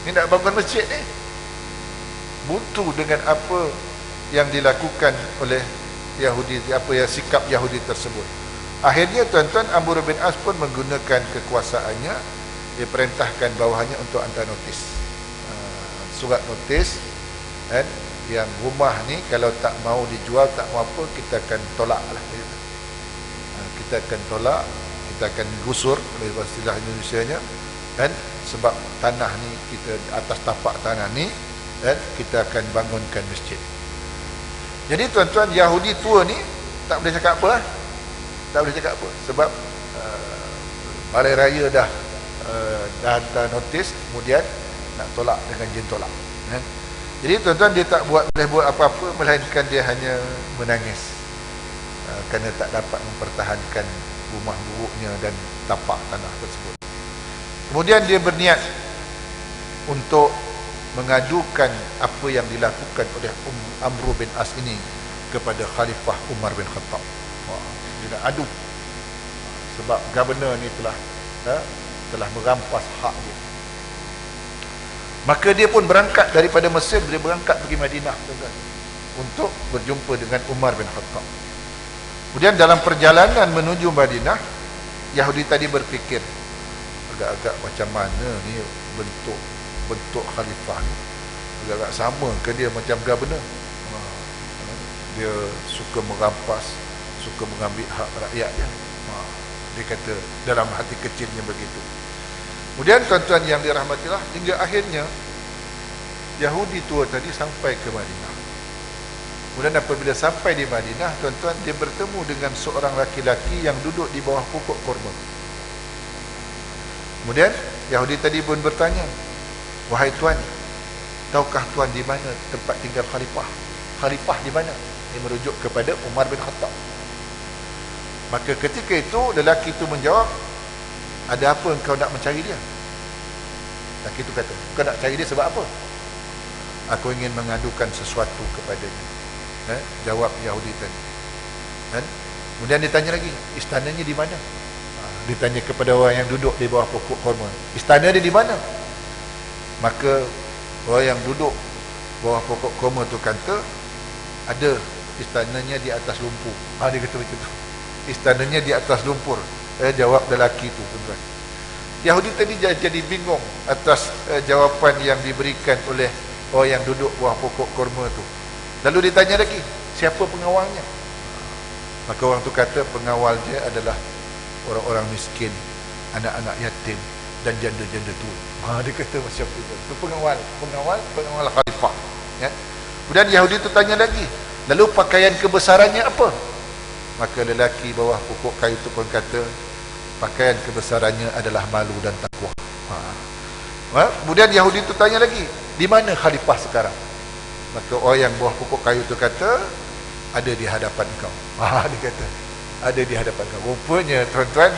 Ni nak bangun masjid ni, buntu dengan apa yang dilakukan oleh Yahudi, apa yang sikap Yahudi tersebut. Akhirnya tuan-tuan, Amr bin As pun menggunakan kekuasaannya. Dia perintahkan bawahannya untuk hantar notis, surat notis, dan yang rumah ni kalau tak mau dijual, tak mau apa, kita akan tolak lah, kita akan tolak, kita akan gusur, oleh istilah Indonesianya, dan sebab tanah ni, kita atas tapak tanah ni, dan kita akan bangunkan masjid. Jadi tuan-tuan, Yahudi tua ni tak boleh cakap apa lah. Tak boleh cakap apa, sebab balai raya dah hantar notis, kemudian nak tolak dengan jin tolak. Jadi tuan-tuan, dia tak boleh buat apa-apa, melainkan dia hanya menangis kerana tak dapat mempertahankan rumah buruknya dan tapak tanah tersebut. Kemudian dia berniat untuk mengadukan apa yang dilakukan oleh Amr bin As ini kepada Khalifah Umar bin Khattab. Dia nak adu, sebab governor ni telah merampas hak dia. Maka dia pun berangkat daripada Mesir, dia berangkat pergi Madinah untuk berjumpa dengan Umar bin Khattab. Kemudian dalam perjalanan menuju Madinah, Yahudi tadi berfikir, agak-agak macam mana ni bentuk khalifah ni, agak-agak sama ke dia macam governor. Dia suka merampas, suka mengambil hak rakyat dia. Dia kata dalam hati kecilnya begitu. Kemudian tuan-tuan yang dirahmatilah, hingga akhirnya Yahudi tua tadi sampai ke Madinah. Kemudian apabila sampai di Madinah, tuan-tuan, dia bertemu dengan seorang laki-laki yang duduk di bawah pokok kurma. Kemudian Yahudi tadi pun bertanya, wahai tuan, tahukah tuan di mana tempat tinggal khalifah? Khalifah di mana? Dia merujuk kepada Umar bin Khattab. Maka ketika itu lelaki itu menjawab, ada apa engkau nak mencari dia? Lelaki itu kata, kau nak cari dia sebab apa? Aku ingin mengadukan sesuatu kepadanya. Jawab Yahudi tadi. Kemudian dia tanya lagi, istananya di mana? Dia tanya kepada orang yang duduk di bawah pokok kurma, istana dia di mana? Maka orang yang duduk bawah pokok kurma tu kata, ada, istananya di atas lumpur. Dia kata macam tu, istananya di atas lumpur. Jawab lelaki tu, tuan-tuan. Yahudi tadi jadi bingung atas jawapan yang diberikan oleh orang yang duduk bawah pokok kurma tu. Lalu ditanya lagi, siapa pengawalnya? Maka orang tu kata, pengawal dia adalah orang-orang miskin, anak-anak yatim dan janda-janda tua. Dia kata macam tu. Itu pengawal khalifah. Kemudian Yahudi tu tanya lagi, lalu pakaian kebesarannya apa? Maka lelaki bawah pokok kayu tu pun kata, pakaian kebesarannya adalah malu dan takwa. Kemudian Yahudi itu tanya lagi, di mana khalifah sekarang? Maka orang yang bawah pokok kayu itu kata, ada di hadapan kau. Dia kata, ada di hadapan kau. Rupanya tuan-tuan,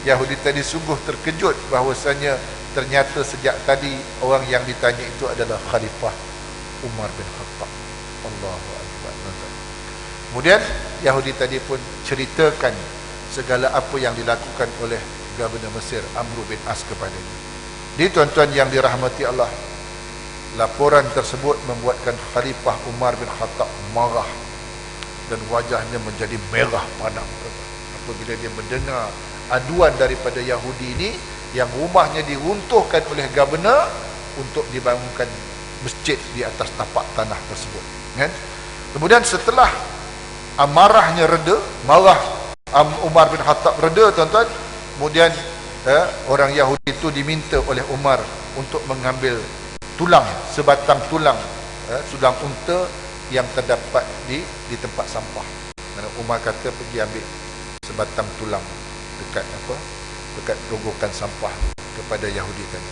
Yahudi tadi sungguh terkejut bahawasanya ternyata sejak tadi orang yang ditanya itu adalah Khalifah Umar bin Khattab. Allahu Akbar. Kemudian Yahudi tadi pun ceritakan segala apa yang dilakukan oleh Gubernur Mesir Amr bin As kepadanya. Jadi tuan-tuan yang dirahmati Allah, laporan tersebut membuatkan Khalifah Umar bin Khattab marah dan wajahnya menjadi merah padam apabila dia mendengar aduan daripada Yahudi ini yang rumahnya diruntuhkan oleh Gubernur untuk dibangunkan masjid di atas tapak tanah tersebut, kan? Kemudian setelah amarahnya reda, marah Umar bin Khattab reda, tuan-tuan, kemudian orang Yahudi itu diminta oleh Umar untuk mengambil tulang, sebatang tulang sulang unta yang terdapat di tempat sampah. Dan Umar kata pergi ambil sebatang tulang dekat rogokan sampah kepada Yahudi tadi.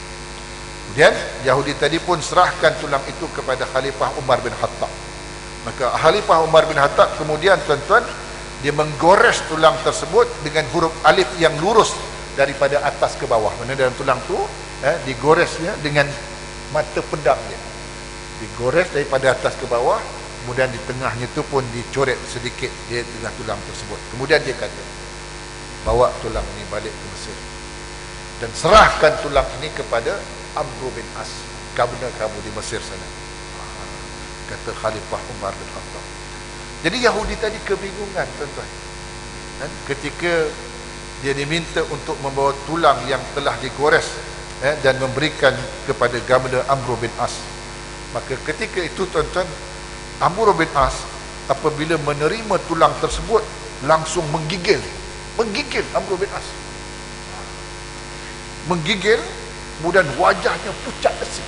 Kemudian Yahudi tadi pun serahkan tulang itu kepada Khalifah Umar bin Khattab. Maka Khalifah Umar bin Khattab kemudian, tuan-tuan, dia menggores tulang tersebut dengan huruf alif yang lurus daripada atas ke bawah. Mana dalam tulang tu digoresnya dengan mata pedang dia. Digores daripada atas ke bawah, kemudian di tengahnya tu pun dicoret sedikit di tengah tulang tersebut. Kemudian dia kata, bawa tulang ini balik ke Mesir dan serahkan tulang ini kepada Amr bin As, gubernur kamu di Mesir sana, kata Khalifah Umar bin Khattab. Jadi Yahudi tadi kebingungan, tuan-tuan, ketika dia diminta untuk membawa tulang yang telah digores dan memberikan kepada Gubernur Amr bin As. Maka ketika itu, tuan-tuan, Amr bin As apabila menerima tulang tersebut langsung menggigil Amr bin As, menggigil, kemudian wajahnya pucat besi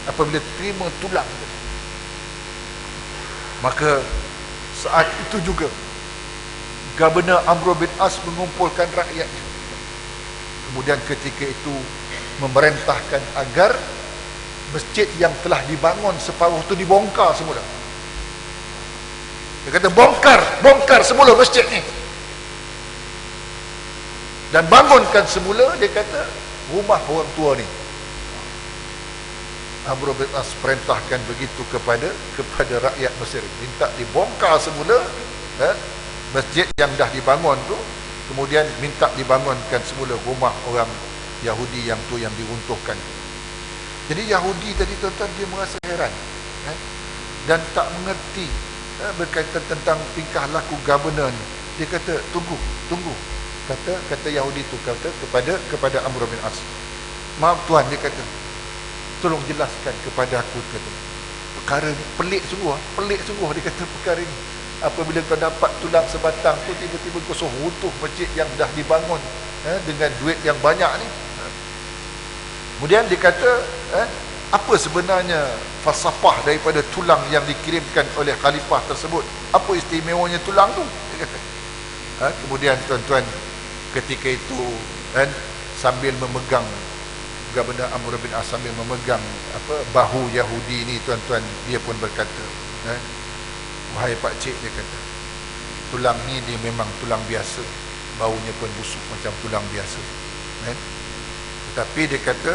apabila terima tulang itu. Maka saat itu juga Gubernur Amr bin As mengumpulkan rakyatnya. Kemudian ketika itu memerintahkan agar masjid yang telah dibangun separuh itu dibongkar semula. Dia kata bongkar semula masjid ni dan bangunkan semula, dia kata, rumah orang tua ni. Amr bin As perintahkan begitu kepada rakyat Mesir, minta dibongkar semula masjid yang dah dibangun tu, kemudian minta dibangunkan semula rumah orang Yahudi yang diruntuhkan. Jadi Yahudi tadi, tuan-tuan, dia merasa heran dan tak mengerti berkaitan tentang tingkah laku gubernur ni. Dia kata, tunggu, kata Yahudi tu kata kepada Amr bin As, maaf tuan, dia kata, tolong jelaskan kepada aku, kata, perkara ni pelik sungguh, dia kata, perkara ni apabila kau dapat tulang sebatang tu, tiba-tiba kau suruh runtuh masjid yang dah dibangun dengan duit yang banyak ni. Kemudian dia kata, apa sebenarnya falsafah daripada tulang yang dikirimkan oleh khalifah tersebut? Apa istimewanya tulang tu? Dia kata. Kemudian, tuan-tuan, ketika itu sambil memegang, Gubernur Amr bin As sambil memegang bahu Yahudi ni, tuan-tuan, dia pun berkata, wahai pak cik, dia kata, tulang ni dia memang tulang biasa, baunya pun busuk macam tulang biasa, tetapi dia kata,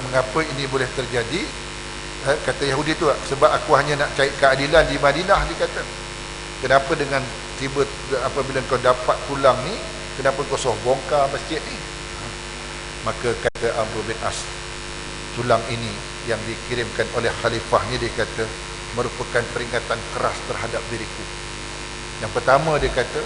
mengapa ini boleh terjadi? Kata Yahudi tu, sebab aku hanya nak cari keadilan di Madinah, dia kata. Kenapa dengan apabila kau dapat tulang ni, kenapa kau suruh bongkar masjid ni? Maka kata Amr bin As, tulang ini yang dikirimkan oleh khalifah ni, dia kata, merupakan peringatan keras terhadap diriku. Yang pertama, dia kata,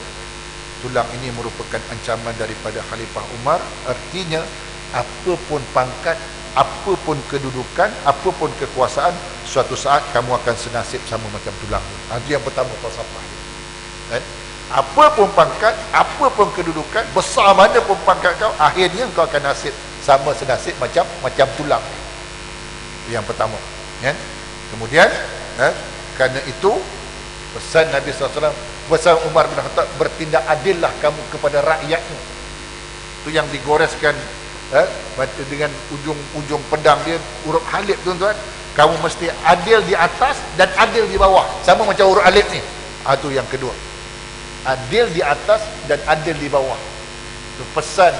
tulang ini merupakan ancaman daripada Khalifah Umar. Artinya, apapun pangkat, apapun kedudukan, apapun kekuasaan, suatu saat kamu akan senasib sama macam tulang ni. Itu yang pertama falsafah dia. Apapun pangkat, apapun kedudukan, besar mana pun pangkat kau, akhirnya kau akan sama senasib macam tulang. Itu yang pertama. Kemudian, kerana itu pesan Nabi SAW, pesan Umar bin Khattab, bertindak adillah kamu kepada rakyatmu. tu yang digoreskan dengan ujung pedang dia huruf alif, tuan-tuan. Kamu mesti adil di atas dan adil di bawah, sama macam huruf alif ni. Itu yang kedua, adil di atas dan adil di bawah. Itu pesan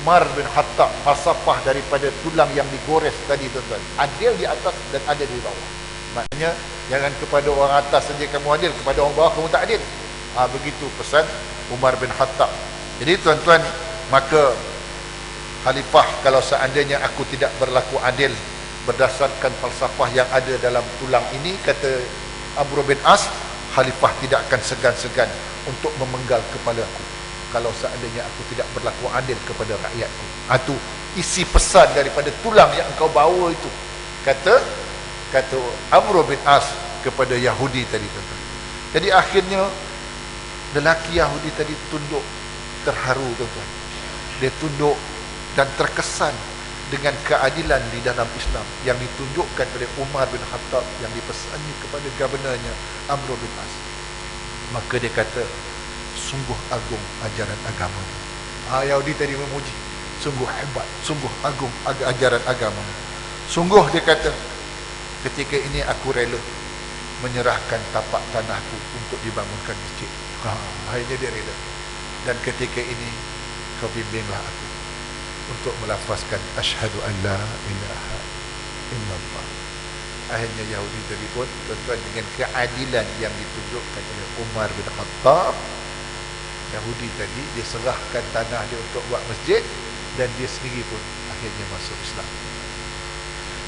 Umar bin Khattab, falsafah daripada tulang yang digores tadi, tuan-tuan. Adil di atas dan adil di bawah. Maknanya jangan kepada orang atas saja kamu adil, kepada orang bawah kamu tak adil. Begitu pesan Umar bin Khattab. Jadi tuan-tuan, maka khalifah, kalau seandainya aku tidak berlaku adil berdasarkan falsafah yang ada dalam tulang ini, kata Amr bin As, khalifah tidak akan segan-segan untuk memenggal kepalaku kalau seandainya aku tidak berlaku adil kepada rakyatku. Itu isi pesan daripada tulang yang engkau bawa itu, kata Amr bin As kepada Yahudi tadi, tuan-tuan. Jadi akhirnya lelaki Yahudi tadi tunduk, terharu, tuan-tuan. Dia tunduk dan terkesan dengan keadilan di dalam Islam yang ditunjukkan oleh Umar bin Khattab, yang dipesannya kepada gabenarnya Amr bin As. Maka dia kata, sungguh agung ajaran agama. Yahudi tadi memuji, sungguh hebat, sungguh agung ajaran agama. Sungguh, dia kata, ketika ini aku rela menyerahkan tapak tanahku untuk dibangunkan masjid. Akhirnya dia rela. Dan ketika ini kau bimbinglah aku untuk melafazkan asyhadu an la ilaha illallah. Akhirnya Yahudi tadi pun, tuan-tuan, dengan keadilan yang ditunjukkan oleh Umar bin Khattab, Yahudi tadi dia serahkan tanah dia untuk buat masjid, dan dia sendiri pun akhirnya masuk Islam.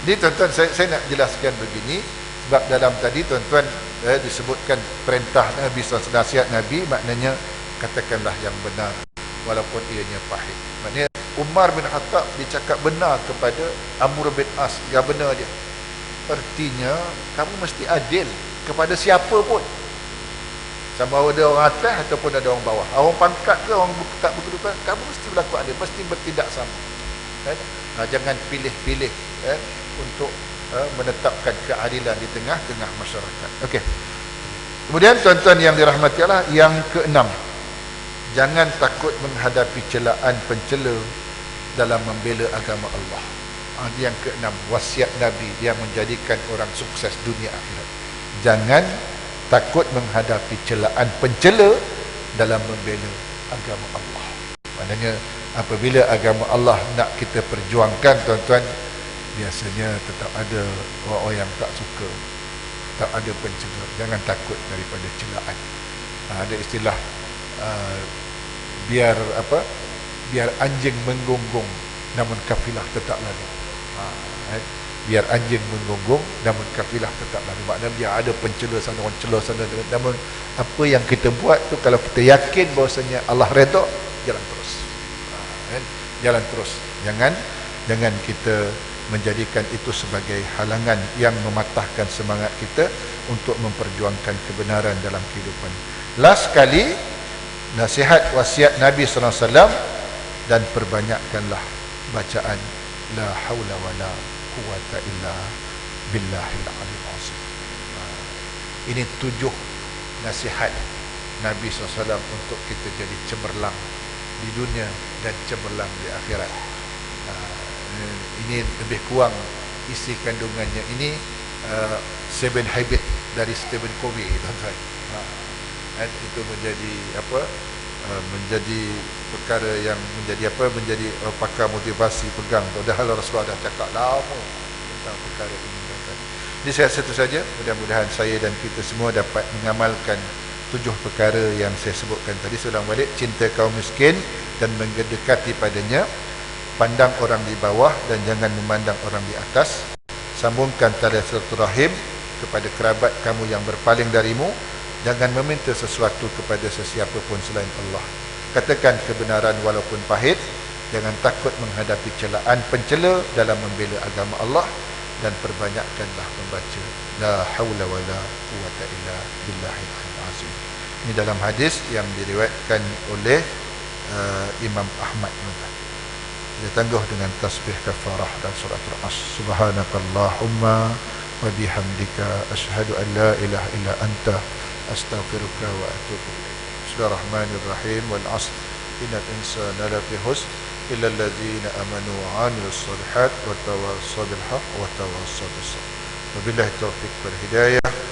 Jadi tuan-tuan, saya nak jelaskan begini, sebab dalam tadi, tuan-tuan, disebutkan perintah Nabi, nasihat Nabi, maknanya katakanlah yang benar walaupun ianya pahit. Maknanya Umar bin Khattab dicakap benar kepada Amr bin As, yang benar dia. Artinya kamu mesti adil kepada siapa pun, sama ada orang atas ataupun ada orang bawah, orang pangkat ke orang tak berkedudukan, kamu mesti berlaku adil, mesti bertindak sama. Jangan pilih-pilih untuk menetapkan keadilan di tengah-tengah masyarakat. Okey. Kemudian tuan-tuan yang dirahmati Allah, yang keenam, jangan takut menghadapi celaan pencela dalam membela agama Allah. Yang keenam, wasiat Nabi yang menjadikan orang sukses dunia akhirat. Jangan takut menghadapi celaan pencela dalam membela agama Allah. Maknanya apabila agama Allah nak kita perjuangkan, tuan-tuan, biasanya tetap ada orang-orang yang tak suka, tak ada pencela. Jangan takut daripada celaan. Ada istilah biar anjing menggonggong namun kafilah tetap lalu. Biar anjing menggonggong namun kafilah tetap lalu. Maknanya dia ada pencela sana, orang cela sana, namun apa yang kita buat tu, kalau kita yakin bahawasanya Allah redha, jalan terus. Jalan terus. Jangan kita menjadikan itu sebagai halangan yang mematahkan semangat kita untuk memperjuangkan kebenaran dalam kehidupan. Last kali, nasihat wasiat Nabi SAW, dan perbanyakkanlah bacaan la haula wala quwata illa billahil aliyil azim. Ini 7 nasihat Nabi SAW untuk kita jadi cemerlang di dunia dan cemerlang di akhirat. Ini lebih kurang isi kandungannya. Ini 7 habit dari Stephen Covey, tuan-tuan. Itu menjadi menjadi perkara yang menjadi pakar motivasi pegang. Padahal Rasulullah dah cakap lama tentang perkara ini, tuan-tuan. Jadi saya satu saja, mudah-mudahan saya dan kita semua dapat mengamalkan 7 perkara yang saya sebutkan tadi. Seorang balik, cinta kaum miskin dan mendekati padanya, pandang orang di bawah dan jangan memandang orang di atas, sambungkan tali silaturahim kepada kerabat kamu yang berpaling darimu, jangan meminta sesuatu kepada sesiapa pun selain Allah, katakan kebenaran walaupun pahit, jangan takut menghadapi celaan pencela dalam membela agama Allah, dan perbanyakkanlah membaca la haula wala quwata illa billahil azim. Ini dalam hadis yang diriwayatkan oleh Imam Ahmad. Dia tangguh dengan tasbih kafarah dan surat Al-As. Subhanakallahumma wa bihamdika asyhadu an la ilaha illa anta astaghfiruka wa atubu ilaik. Bismillahirrahmanirrahim. Wal 'asr innal insana lafi khusr illa allazina amanu wa 'amilus shalihat wa tawassaw bil haqq wa tawassaw bis sabr. Wabillahi taufiq wal hidayah.